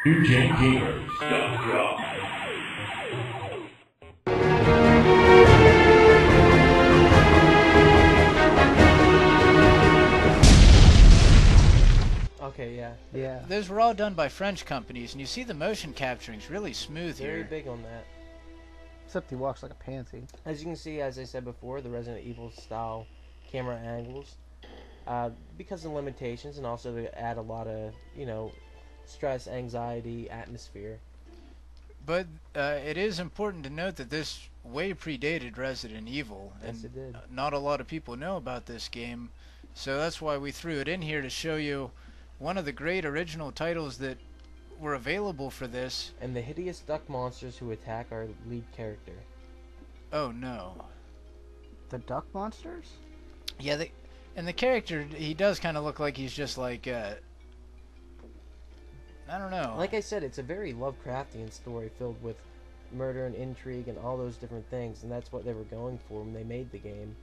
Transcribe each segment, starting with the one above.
NewGenGamers.com. Okay, yeah. Yeah. Those were all done by French companies, and you see the motion capturing's really smooth Very here. big on that. Except he walks like a pansy. As you can see, as I said before, the Resident Evil style camera angles, because of limitations, and also to add a lot of, you know, stress, anxiety, atmosphere. But it is important to note that this way predated Resident Evil, Yes, and it did. not a lot of people know about this game, so that's why we threw it in here to show you one of the great original titles that were available for this. And the hideous duck monsters who attack our lead character. Oh no. The duck monsters? Yeah, and the character, he does kind of look like he's just like, I don't know. Like I said, it's a very Lovecraftian story filled with murder and intrigue and all those different things, and that's what they were going for when they made the game.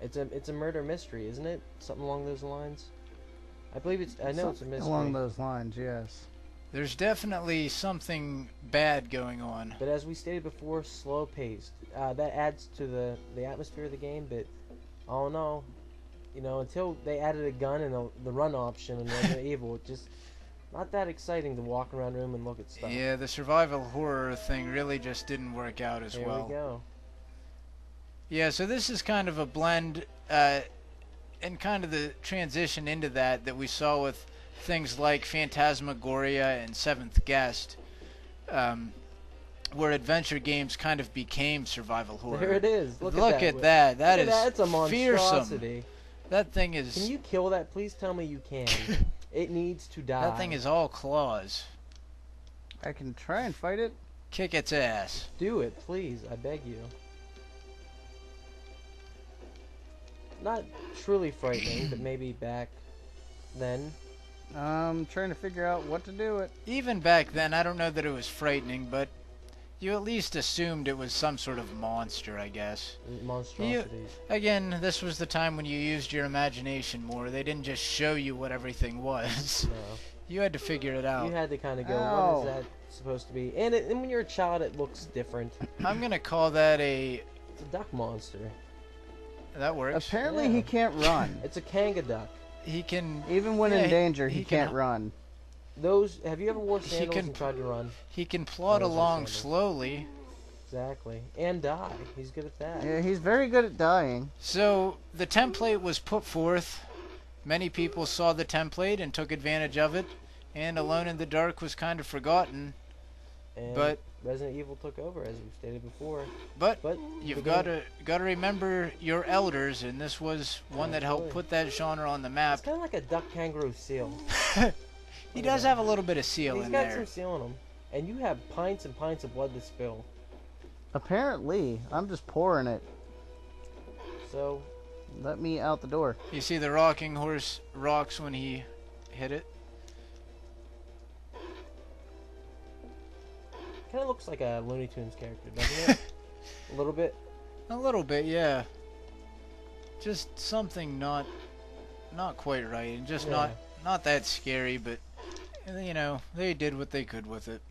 It's a murder mystery, isn't it? Something along those lines. I believe it's. I know it's a mystery. Along those lines, yes. There's definitely something bad going on. But as we stated before, slow paced. That adds to the atmosphere of the game. But oh no, you know, until they added a gun and the run option in Resident Evil, it just not that exciting to walk around the room and look at stuff. Yeah, the survival horror thing really just didn't work out as well. There we go. Yeah, so this is kind of a blend, and kind of the transition into that we saw with things like Phantasmagoria and Seventh Guest, where adventure games kind of became survival horror. There it is. Look at that. That is That's a fearsome. monstrosity. That thing is... Can you kill that? Please tell me you can. It needs to die. That thing is all claws. I can try and fight it. Kick its ass. Do it, please. I beg you. Not truly frightening, but maybe back then. I'm trying to figure out what to do it. Even back then, I don't know that it was frightening, but you at least assumed it was some sort of monster, I guess. Monstrosities. Again, this was the time when you used your imagination more. They didn't just show you what everything was. No. You had to figure it out. You had to kind of go, Ow. what is that supposed to be? And when you're a child, it looks different. I'm going to call that a... It's a duck monster. That works. Apparently Yeah. he can't run. It's a kanga duck. He can... Even when Yeah, in danger, he he can- can't run. Those. Have you ever wore He sandals can- and tried to run? He can plod those are along sandals. slowly. Exactly. And die. He's good at that. Yeah, he's very good at dying. So, the template was put forth. Many people saw the template and took advantage of it. And Alone in the Dark was kind of forgotten. And But- Resident Evil took over, as we stated before. But But you've the game- got to remember your elders, and this was one that helped Absolutely. put that genre on the It's map. kind of like a duck kangaroo seal. He does have a little bit of seal He's in got there. some seal in him. And you have pints and pints of blood to spill. Apparently, I'm just pouring it. So, Let me out the door. You see the rocking horse rocks when he hit it. kind of looks like a Looney Tunes character, doesn't it? A little bit. A little bit, yeah. Just something not quite right, and just Yeah. not that scary, but you know, they did what they could with it.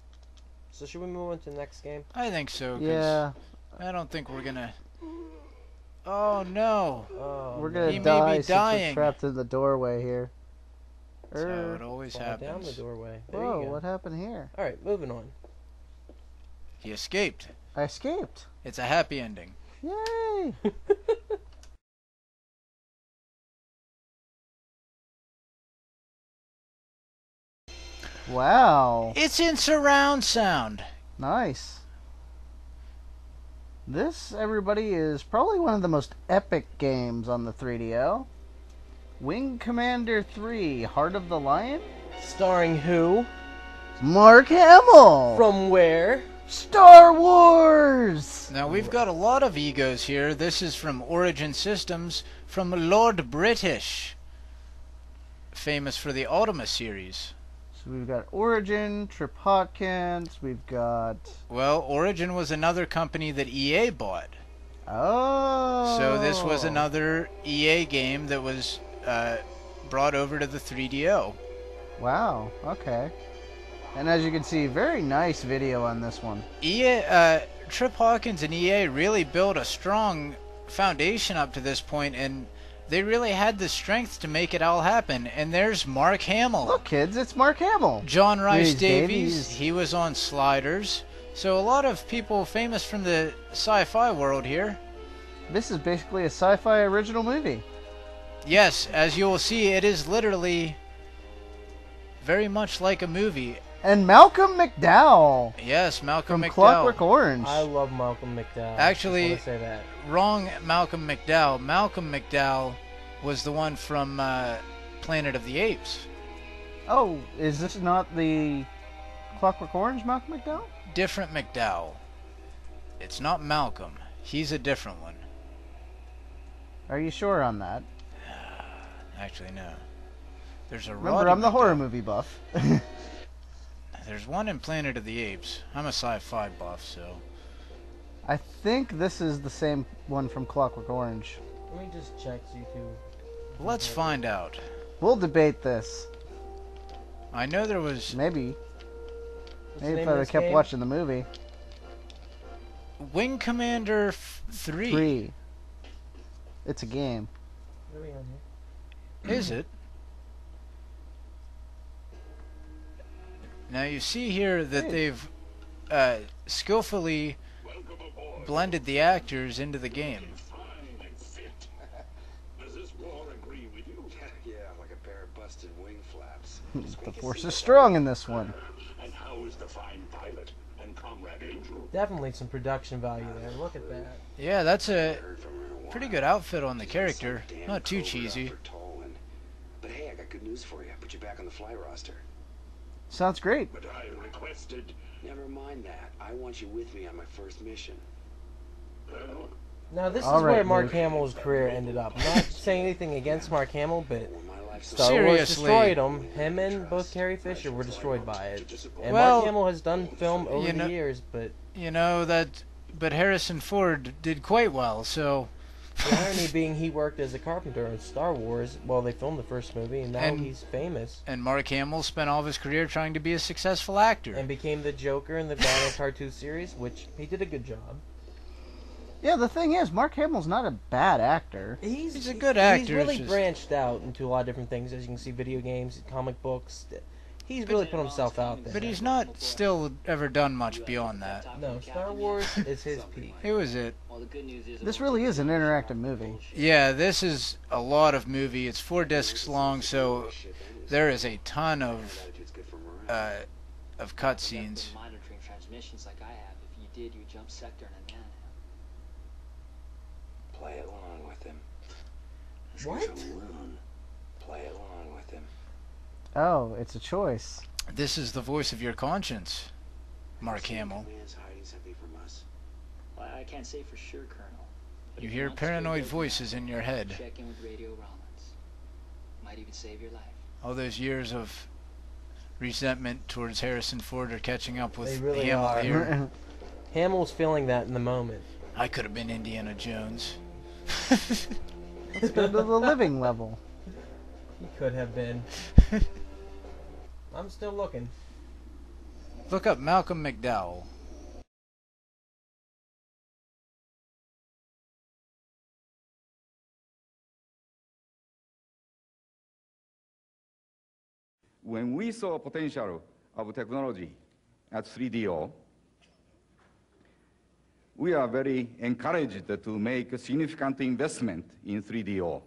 So should we move on to the next game? I think so. 'Cause Yeah, I don't think we're gonna. Oh no! Oh, we're no. gonna He may be die since we're dying. trapped in the doorway here. That's how it always Fall down the happens. doorway. There Whoa, you go. what happened here? All right, moving on. He escaped. I escaped. It's a happy ending. Yay! Wow, It's in surround sound. nice. This, everybody, is probably one of the most epic games on the 3DO. Wing Commander 3, Heart of the Lion? Starring who? Mark Hamill! From where? Star Wars! Now we've got a lot of egos here. This is from Origin Systems, from Lord British, famous for the Ultima series. So we've got Origin, Trip Hawkins, we've got... Well, Origin was another company that EA bought. Oh! So this was another EA game that was brought over to the 3DO. Wow, okay. And as you can see, very nice video on this one. Trip Hawkins and EA really built a strong foundation up to this point, and they really had the strength to make it all happen. And there's Mark Hamill. Look, kids, it's Mark Hamill. John Rhys Davies, he was on Sliders. So a lot of people famous from the sci-fi world here. This is basically a sci-fi original movie. Yes, as you will see, it is literally very much like a movie. And Malcolm McDowell. Yes, Malcolm from McDowell. Clockwork Orange. I love Malcolm McDowell. Actually, I just wanna say that. Wrong Malcolm McDowell. Malcolm McDowell was the one from Planet of the Apes. Oh, is this not the Clockwork Orange Malcolm McDowell? Different McDowell. It's not Malcolm. He's a different one. Are you sure on that? Actually, no. There's a Remember, I'm the horror movie buff. There's one in Planet of the Apes. I'm a sci-fi buff, so... I think this is the same one from Clockwork Orange. Let me just check, see who... Let's find out. We'll debate this. I know there was... Maybe. What's Maybe the if name I of had this kept game? watching the movie. Wing Commander 3. 3. It's a game. What are we on here? Is it? Now you see here that they've skillfully blended the actors into the game. Does this war agree with you? Yeah, like a pair of busted wing flaps. The force is strong in this one. And how is the fine pilot and comrade Angel? Definitely some production value there. Look at that. Yeah, that's a Heard from her in a while. pretty good outfit on the She's character. some damn Not too covert cheesy. effort tolling. But hey, I got good news for you. I put you back on the fly roster. Sounds great. But I requested. Never mind that. I want you with me on my first mission. Well, Now this All is right, where Mark Luke. Hamill's career ended up. I'm not saying anything against Mark Hamill, but When my life's Star Wars Seriously. destroyed him. Him and both Carrie Fisher were destroyed by it. And Well, Mark Hamill has done film over you the know- years, but You know that, but Harrison Ford did quite well. So, the irony being he worked as a carpenter on Star Wars while they filmed the first movie, and now And- he's famous and Mark Hamill spent all of his career trying to be a successful actor. and became the Joker in the Batman cartoon series, which he did a good job. Yeah, the thing is, Mark Hamill's not a bad actor. He's a good actor, He's really it's just- branched out into a lot of different things, as you can see, video games, comic books. He's really put himself out there. But he's not still ever done much beyond that. No, Star Wars is his peak. It was it. This really is an interactive movie. Yeah, this is a lot of movie. It's 4 discs long, so there is a ton of attitude's good for morale. cutscenes. Monitoring transmissions like I have. If you did, you jump sector in a nano. Play along with him. What? Alone. Play along with him. Oh, it's a choice. This is the voice of your conscience, Mark Hamill. Man's hiding something from us. Well, I can't say for sure, Colonel. But You if hear want to stay paranoid good, voices in your head. check in with Radio Rollins. Might even save your life. All those years of resentment towards Harrison Ford are catching up with They really Hamill are. here. Hamill's feeling that in the moment. I could have been Indiana Jones. Let's go to the living level. He could have been. I'm still looking. Look up Malcolm McDowell. When we saw potential of technology at 3DO, we are very encouraged to make a significant investment in 3DO.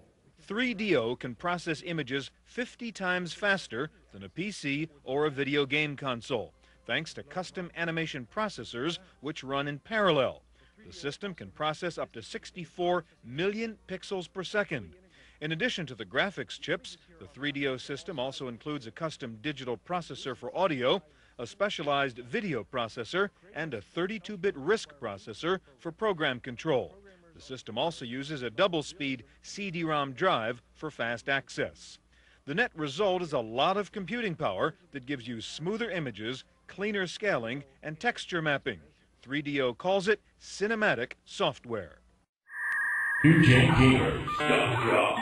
3DO can process images 50 times faster than a PC or a video game console, thanks to custom animation processors which run in parallel. The system can process up to 64 million pixels per second. In addition to the graphics chips, the 3DO system also includes a custom digital processor for audio, a specialized video processor, and a 32-bit RISC processor for program control. The system also uses a double-speed CD-ROM drive for fast access. The net result is a lot of computing power that gives you smoother images, cleaner scaling, and texture mapping. 3DO calls it cinematic software. New Gen Gamers.com.